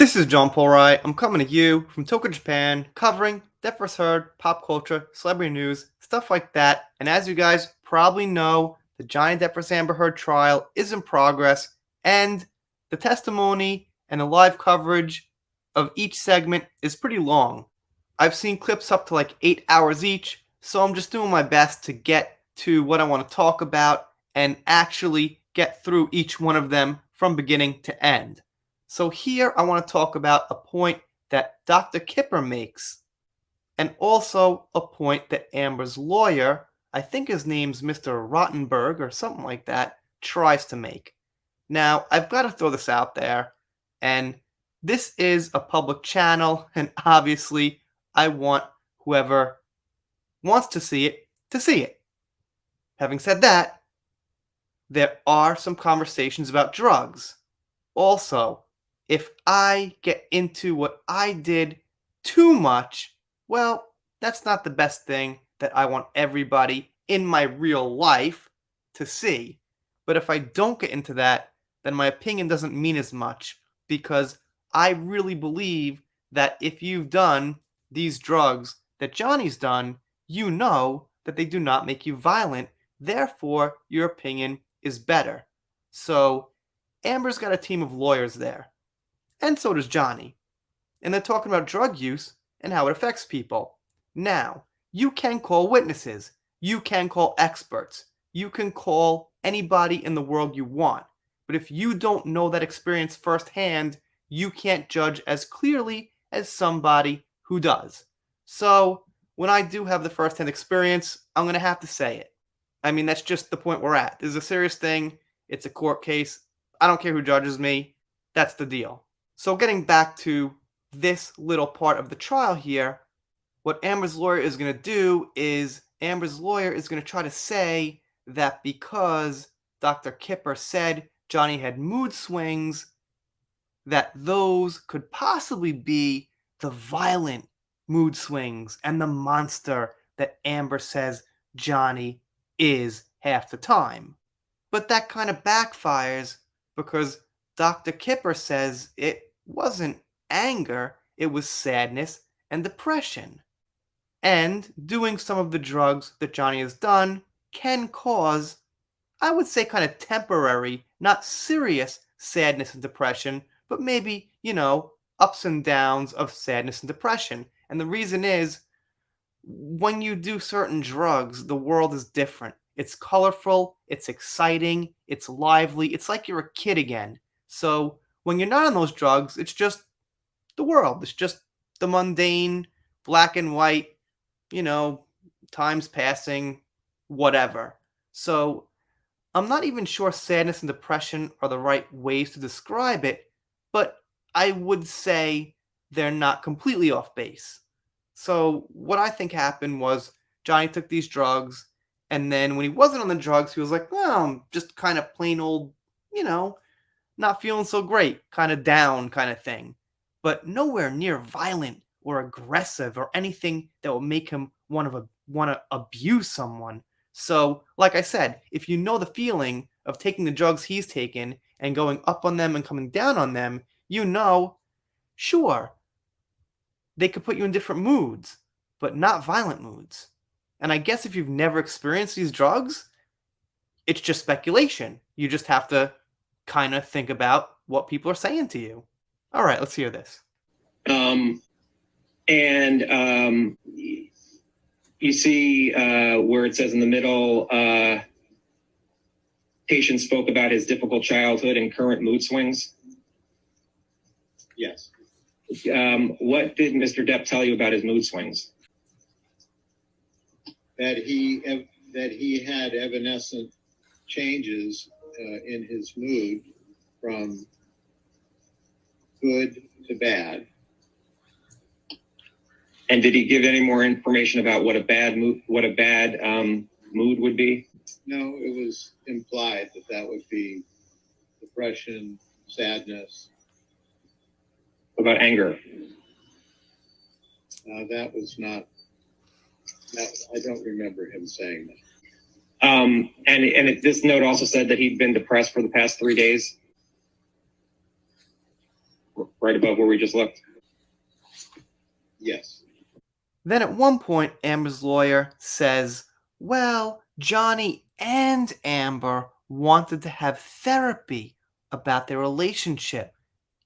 This is John Paul Wright. I'm coming to you from Tokyo, Japan, covering Depp vs. Heard, pop culture, celebrity news, stuff like that. And as you guys probably know, the Johnny Depp vs. Amber Heard trial is in progress, and the testimony and the live coverage of each segment is pretty long. I've seen clips up to like 8 hours each, so I'm just doing my best to get to what I want to talk about and actually get through each one of them from beginning to end. So here I want to talk about a point that Dr. Kipper makes, and also a point that Amber's lawyer, I think his name's Mr. Rottenberg or something like that, tries to make. Now, I've got to throw this out there, and this is a public channel, and obviously I want whoever wants to see it to see it. Having said that, there are some conversations about drugs. Also, if I get into what I did too much, well, that's not the best thing that I want everybody in my real life to see. But if I don't get into that, then my opinion doesn't mean as much because I really believe that if you've done these drugs that Johnny's done, you know that they do not make you violent. Therefore, your opinion is better. So, Amber's got a team of lawyers there, and so does Johnny. And they're talking about drug use and how it affects people. Now, you can call witnesses, you can call experts, you can call anybody in the world you want. But if you don't know that experience firsthand, you can't judge as clearly as somebody who does. So, when I do have the firsthand experience, I'm going to have to say it. I mean, that's just the point we're at. This is a serious thing. It's a court case. I don't care who judges me. That's the deal. So getting back to this little part of the trial here, what Amber's lawyer is going to do is Amber's lawyer is going to try to say that because Dr. Kipper said Johnny had mood swings, that those could possibly be the violent mood swings and the monster that Amber says Johnny is half the time. But that kind of backfires because Dr. Kipper says it wasn't anger, it was sadness and depression. And doing some of the drugs that Johnny has done can cause, I would say, kind of temporary, not serious sadness and depression, but maybe, ups and downs of sadness and depression. And the reason is, when you do certain drugs, the world is different. It's colorful, it's exciting, it's lively, it's like you're a kid again. So when you're not on those drugs, it's just the world. It's just the mundane, black and white, you know, time's passing, whatever. So I'm not even sure sadness and depression are the right ways to describe it, but I would say they're not completely off base. So what I think happened was Johnny took these drugs, and then when he wasn't on the drugs, he was like, well, I'm just kind of plain old, not feeling so great, kind of down kind of thing. But nowhere near violent or aggressive or anything that will make him want to abuse someone. So, like I said, if you know the feeling of taking the drugs he's taken and going up on them and coming down on them, sure, they could put you in different moods, but not violent moods. And I guess if you've never experienced these drugs, it's just speculation. You just have to kind of think about what people are saying to you. All right, let's hear this. You see where it says in the middle, patient spoke about his difficult childhood and current mood swings. Yes. What did Mr. Depp tell you about his mood swings? That he had evanescent changes in his mood from good to bad. And did he give any more information about what a bad mood would be? No, it was implied that would be depression, sadness. About anger? That was not. I don't remember him saying that. This note also said that he'd been depressed for the past 3 days. right above where we just looked? Yes. Then at one point, Amber's lawyer says, well, Johnny and Amber wanted to have therapy about their relationship.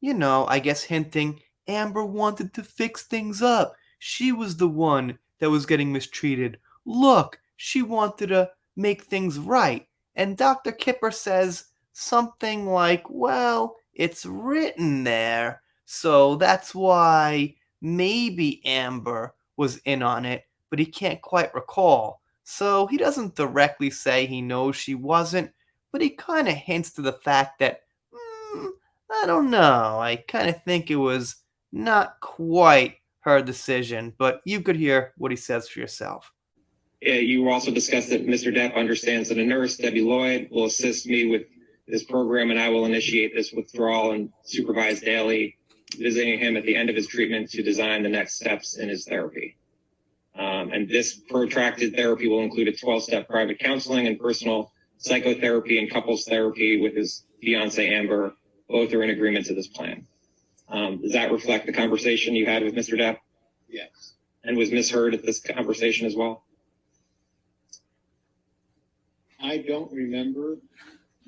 I guess hinting Amber wanted to fix things up. She was the one that was getting mistreated. Look, she wanted to make things right. And Dr. Kipper says something like, well, it's written there, so that's why maybe Amber was in on it, but he can't quite recall. So he doesn't directly say he knows she wasn't, but he kind of hints to the fact that, I don't know, I kind of think it was not quite her decision, but you could hear what he says for yourself. You also discussed that Mr. Depp understands that a nurse, Debbie Lloyd, will assist me with this program, and I will initiate this withdrawal and supervise daily, visiting him at the end of his treatment to design the next steps in his therapy. And this protracted therapy will include a 12-step private counseling and personal psychotherapy and couples therapy with his fiancée, Amber. Both are in agreement to this plan. Does that reflect the conversation you had with Mr. Depp? Yes. And was misheard at this conversation as well? I don't remember,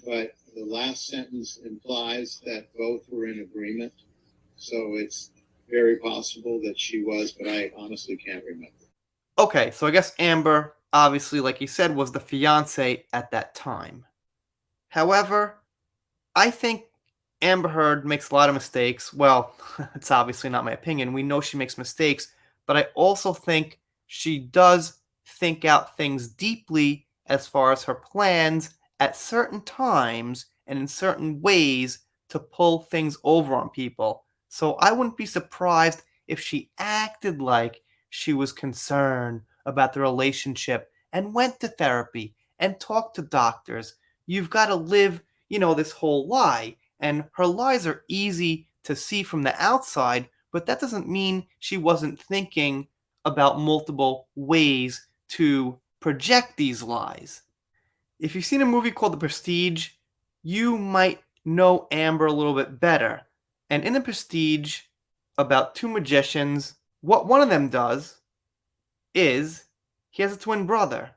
but the last sentence implies that both were in agreement. So it's very possible that she was, but I honestly can't remember. Okay, so I guess Amber, obviously, like you said, was the fiancé at that time. However, I think Amber Heard makes a lot of mistakes. Well, it's obviously not my opinion. We know she makes mistakes, but I also think she does think out things deeply as far as her plans at certain times and in certain ways to pull things over on people. So I wouldn't be surprised if she acted like she was concerned about the relationship and went to therapy and talked to doctors. You've got to live, this whole lie. And her lies are easy to see from the outside, but that doesn't mean she wasn't thinking about multiple ways to project these lies. If you've seen a movie called The Prestige, you might know Amber a little bit better. And in The Prestige, about two magicians, what one of them does is he has a twin brother,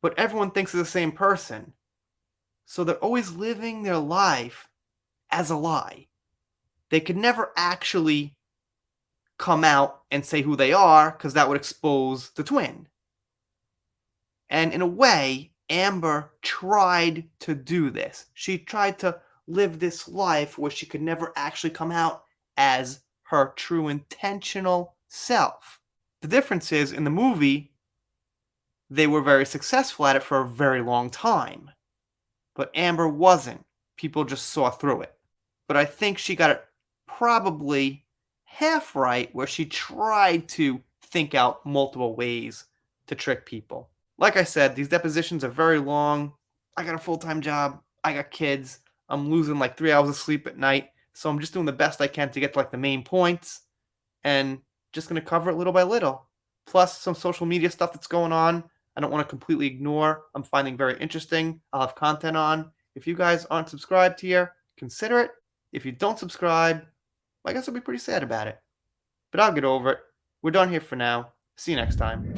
but everyone thinks they're the same person. So they're always living their life as a lie. They could never actually come out and say who they are because that would expose the twin. And in a way, Amber tried to do this. She tried to live this life where she could never actually come out as her true intentional self. The difference is, in the movie, they were very successful at it for a very long time. But Amber wasn't. People just saw through it. But I think she got it probably half right, where she tried to think out multiple ways to trick people. Like I said, these depositions are very long. I got a full-time job. I got kids. I'm losing like 3 hours of sleep at night. So I'm just doing the best I can to get to like the main points and just going to cover it little by little. Plus some social media stuff that's going on I don't want to completely ignore. I'm finding very interesting. I'll have content on. If you guys aren't subscribed here, consider it. If you don't subscribe, I guess I'll be pretty sad about it. But I'll get over it. We're done here for now. See you next time.